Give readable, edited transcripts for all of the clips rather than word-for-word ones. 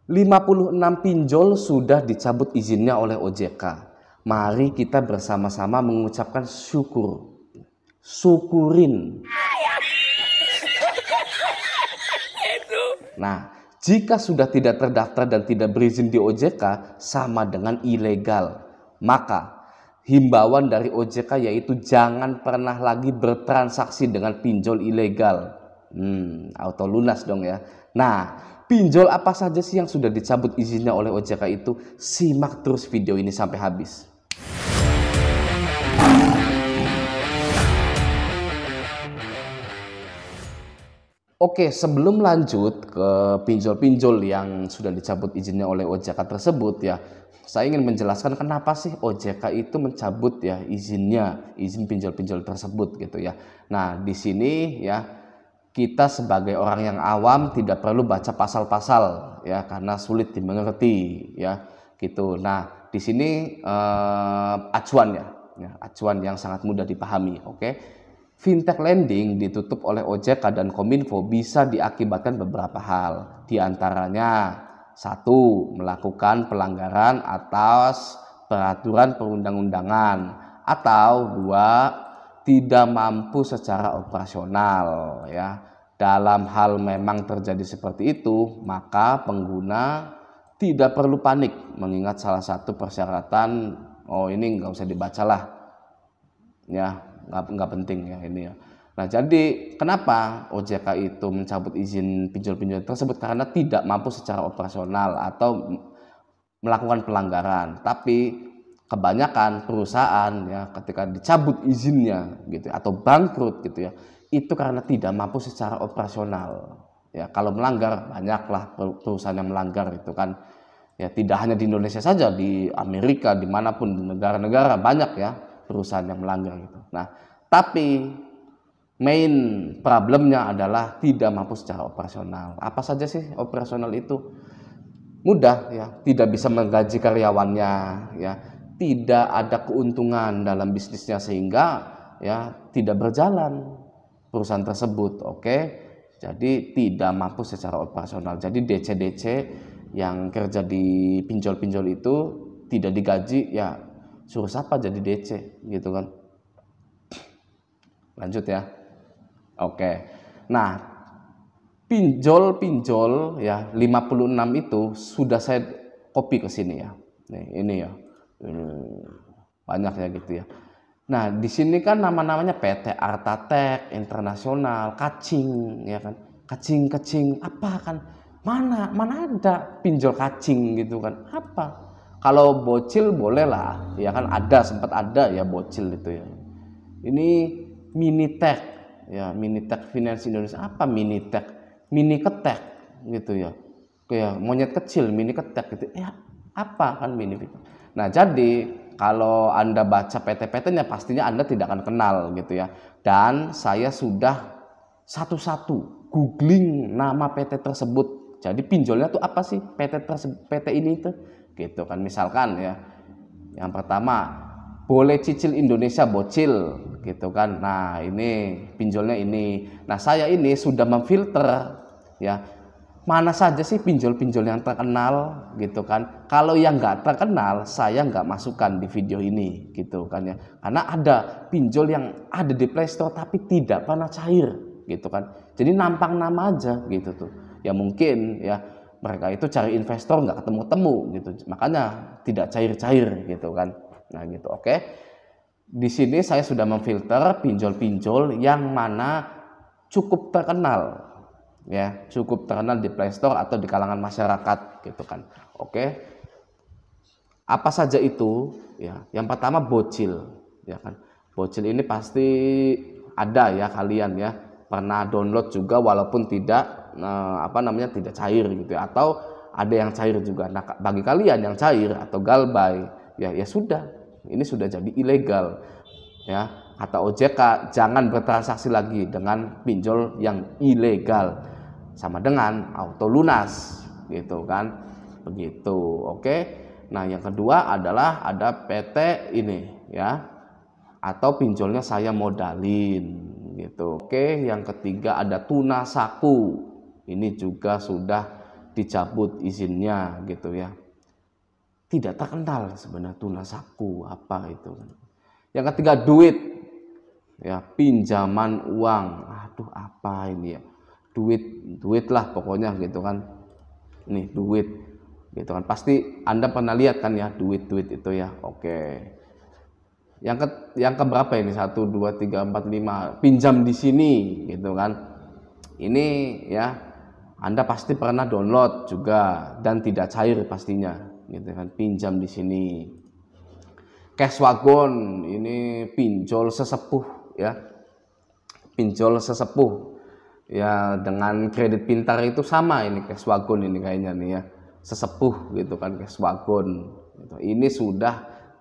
56 pinjol sudah dicabut izinnya oleh OJK. Mari kita bersama-sama mengucapkan syukur. Syukurin. Nah, jika sudah tidak terdaftar dan tidak berizin di OJK, sama dengan ilegal. Maka, himbauan dari OJK yaitu jangan pernah lagi bertransaksi dengan pinjol ilegal. Auto lunas dong ya. Nah, pinjol apa saja sih yang sudah dicabut izinnya oleh OJK itu? Simak terus video ini sampai habis. Oke, sebelum lanjut ke pinjol-pinjol yang sudah dicabut izinnya oleh OJK tersebut ya, saya ingin menjelaskan kenapa sih OJK itu mencabut ya izin pinjol-pinjol tersebut gitu ya. Nah, di sini ya kita sebagai orang yang awam tidak perlu baca pasal-pasal ya karena sulit dimengerti ya gitu. Nah, di sini acuan ya, acuan yang sangat mudah dipahami. Oke. Fintech lending ditutup oleh OJK dan Kominfo bisa diakibatkan beberapa hal. Di antaranya, 1. Melakukan pelanggaran atas peraturan perundang-undangan. Atau 2. Tidak mampu secara operasional. Ya. Dalam hal memang terjadi seperti itu, maka pengguna tidak perlu panik mengingat salah satu persyaratan, ini nggak usah dibacalah. Ya. Nggak penting ya ini ya. Nah, jadi kenapa OJK itu mencabut izin pinjol-pinjol tersebut? Karena tidak mampu secara operasional atau melakukan pelanggaran. Tapi kebanyakan perusahaan ya ketika dicabut izinnya gitu atau bangkrut gitu ya, itu karena tidak mampu secara operasional. Ya, kalau melanggar banyaklah perusahaan yang melanggar itu kan. Ya, tidak hanya di Indonesia saja, di Amerika, dimanapun di negara-negara banyak ya perusahaan yang melanggar gitu. Nah, tapi main problemnya adalah tidak mampu secara operasional. Apa saja sih operasional itu? Mudah ya, tidak bisa menggaji karyawannya ya, tidak ada keuntungan dalam bisnisnya sehingga ya tidak berjalan perusahaan tersebut. Oke. Jadi tidak mampu secara operasional. Jadi DC-DC yang kerja di pinjol-pinjol itu tidak digaji ya, suruh siapa jadi DC gitu kan. Lanjut ya. Oke. Nah, pinjol ya 56 itu sudah saya copy ke sini ya. Nih, ini ya. Banyak ya gitu ya. Nah, di sini kan nama-namanya PT Artatek Internasional, Kacing ya kan. Kacing apa kan? Mana ada pinjol kacing gitu kan. Apa? Kalau bocil boleh lah, ya kan sempat ada ya bocil itu ya. Ini Minitech ya, Minitech Finance Indonesia. Apa Minitech? Mini ketek gitu ya. Kayak monyet kecil mini ketek gitu. Ya, apa kan mini? Nah, jadi kalau Anda baca PT-PT-nya pastinya Anda tidak akan kenal gitu ya. Dan saya sudah satu-satu googling nama PT tersebut. Jadi pinjolnya tuh apa sih PT ini tuh? Gitu kan, misalkan ya. Yang pertama, boleh cicil Indonesia bocil gitu kan. Nah, ini pinjolnya ini. Nah, saya ini sudah memfilter ya, mana saja sih pinjol-pinjol yang terkenal gitu kan. Kalau yang nggak terkenal saya nggak masukkan di video ini gitu kan ya, karena ada pinjol yang ada di Play Store tapi tidak pernah cair gitu kan. Jadi nampang nama aja gitu tuh ya, mungkin ya mereka itu cari investor nggak ketemu-temu gitu, makanya tidak cair-cair gitu kan. Nah gitu. Oke, di sini saya sudah memfilter pinjol-pinjol yang mana cukup terkenal ya, cukup terkenal di Play Store atau di kalangan masyarakat gitu kan. Oke, apa saja itu ya? Yang pertama bocil ya kan. Bocil ini pasti ada ya, kalian ya pernah download juga walaupun tidak tidak cair gitu ya, atau ada yang cair juga. Nah, bagi kalian yang cair atau galbay ya sudah, ini sudah jadi ilegal ya. Kata OJK, jangan bertransaksi lagi dengan pinjol yang ilegal, sama dengan auto lunas gitu kan, begitu. Oke. Nah, yang kedua adalah ada PT ini ya, atau pinjolnya saya modalin gitu. Oke, yang ketiga ada tuna saku, ini juga sudah dicabut izinnya gitu ya. Tidak terkenal sebenarnya Tunasaku apa itu. Yang ketiga duit, ya pinjaman uang. Aduh apa ini ya, duit lah pokoknya gitu kan. Nih duit gitu kan, pasti Anda pernah lihat kan ya duit itu ya. Oke, yang keberapa ini, 1 2 3 4 5 pinjam di sini gitu kan. Ini ya Anda pasti pernah download juga dan tidak cair pastinya gitu kan, pinjam di sini. Cashwagon ini pinjol sesepuh ya, pinjol sesepuh ya, dengan kredit pintar itu sama ini Cashwagon ini kayaknya nih ya, sesepuh gitu kan Cashwagon gitu. Ini sudah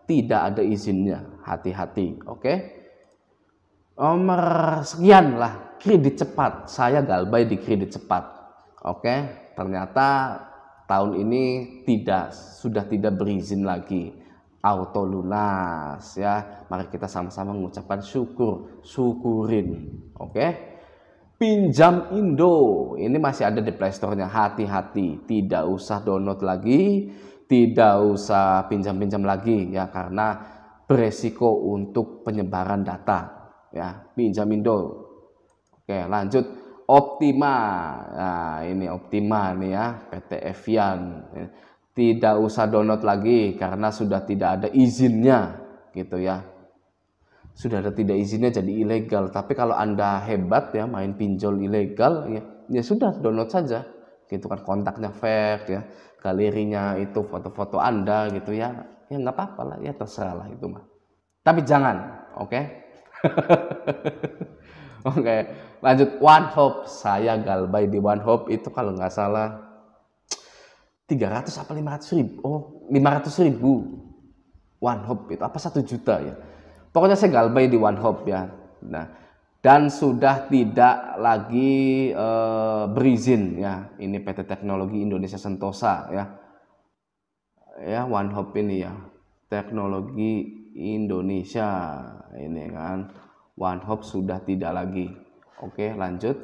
tidak ada izinnya, hati-hati. Oke, nomor sekian lah, kredit cepat. Saya galbay di kredit cepat. Oke, ternyata tahun ini sudah tidak berizin lagi, auto lunas ya. Mari kita sama-sama mengucapkan syukurin. Oke, pinjam Indo ini masih ada di Play Store-nya, hati-hati, tidak usah download lagi, tidak usah pinjam-pinjam lagi ya, karena beresiko untuk penyebaran data ya. Pinjam Indo. Oke, lanjut. Optima, nah ini Optima nih ya, PT Evian, tidak usah download lagi karena sudah tidak ada izinnya gitu ya, sudah ada tidak izinnya jadi ilegal. Tapi kalau Anda hebat ya main pinjol ilegal ya sudah download saja gitu kan, kontaknya fake ya, galerinya itu foto-foto Anda gitu ya nggak apa-apa lah ya, terserah lah itu mah, tapi jangan. Oke. Oke, lanjut. One Hop, saya galbay di One Hop itu kalau nggak salah 300 apa 500 ribu, 500 ribu One Hop itu, apa 1 juta ya, pokoknya saya galbay di One Hop ya. Nah, dan sudah tidak lagi berizin ya, ini PT Teknologi Indonesia Sentosa ya, One Hop ini ya, Teknologi Indonesia ini kan, One Hop sudah tidak lagi. Oke, lanjut.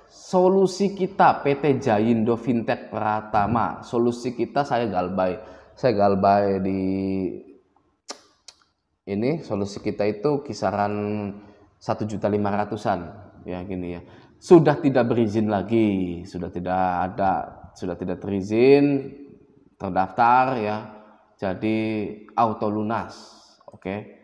Solusi Kita, PT Jayindo Fintech Pratama. Solusi Kita saya galbay di ini. Solusi Kita itu kisaran 1.500.000-an ya gini ya. Sudah tidak berizin lagi, sudah tidak terizin, terdaftar ya. Jadi auto lunas. Oke.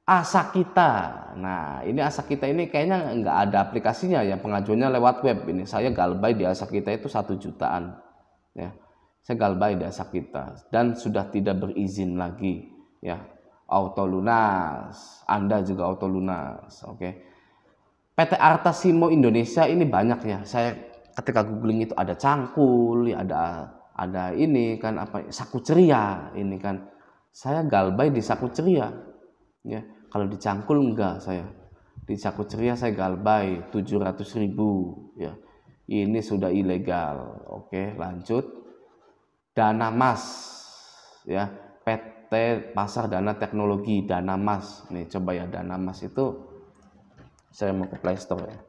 Asa Kita, nah ini Asa Kita ini kayaknya nggak ada aplikasinya ya, pengajuannya lewat web. Ini saya galbay di Asa Kita itu 1 jutaan ya, saya galbay di Asa Kita dan sudah tidak berizin lagi ya, auto lunas. Anda juga auto lunas. Oke. PT Arta Simo Indonesia ini banyak ya, saya ketika googling itu ada Cangkul ya, ada ini kan apa, Saku Ceria ini kan, saya galbay di Saku Ceria ya. Kalau di Cangkul enggak, saya di Saku Ceria saya galbay 700.000 ya. Ini sudah ilegal. Oke, lanjut. Dana Mas ya, PT Pasar Dana Teknologi, Dana Mas. Nih coba ya, Dana Mas itu saya mau ke Play Store ya.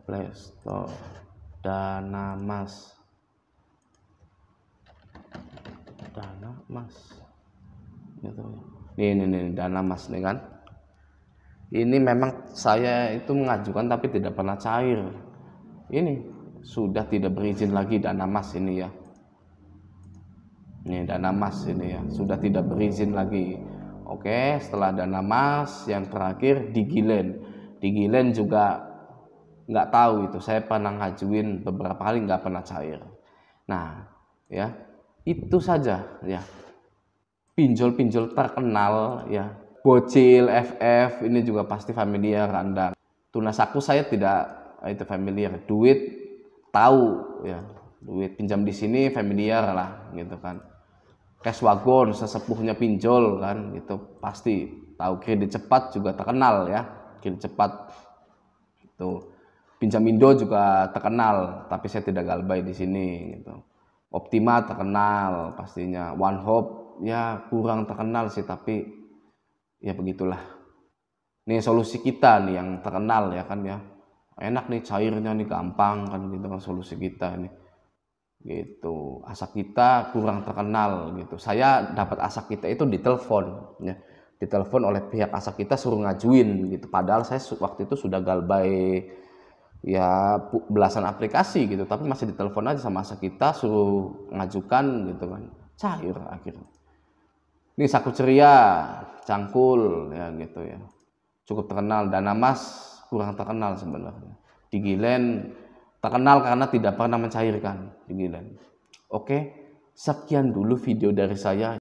Play Store Dana Mas. Dana Mas. Gitu. Ini Dana Mas nih kan. Ini memang saya itu mengajukan tapi tidak pernah cair. Ini sudah tidak berizin lagi Dana Mas ini ya. Ini Dana Mas ini ya, sudah tidak berizin lagi. Oke, setelah Dana Mas yang terakhir Digilen. Digilen juga nggak tahu itu, saya pernah ngajuin beberapa kali nggak pernah cair. Nah, ya itu saja ya. Pinjol-pinjol terkenal ya. Bocil, FF ini juga pasti familiar Anda. Tunasaku saya tidak itu familiar. Duit tahu ya. Duit pinjam di sini familiar lah gitu kan. Cashwagon sesepuhnya pinjol kan gitu, pasti tahu. Kredit cepat juga terkenal ya. Kredit cepat itu. Pinjam Indo juga terkenal, tapi saya tidak galbay di sini gitu. Optima terkenal pastinya. One Hop ya kurang terkenal sih, tapi ya begitulah. Nih Solusi Kita nih yang terkenal ya kan ya, enak nih, cairnya nih gampang kan gitu kan Solusi Kita nih. gitu. Asakita kurang terkenal gitu. Saya dapat Asakita itu di telepon ya. Ditelepon oleh pihak Asakita suruh ngajuin gitu. Padahal saya waktu itu sudah galbay ya belasan aplikasi gitu, tapi masih ditelepon aja sama Asakita suruh ngajukan gitu kan. Cair akhirnya. Ini Saku Ceria, Cangkul ya gitu ya. Cukup terkenal. Dana Mas kurang terkenal sebenarnya. Di Gilen terkenal karena tidak pernah mencairkan di Gilen. Oke, sekian dulu video dari saya.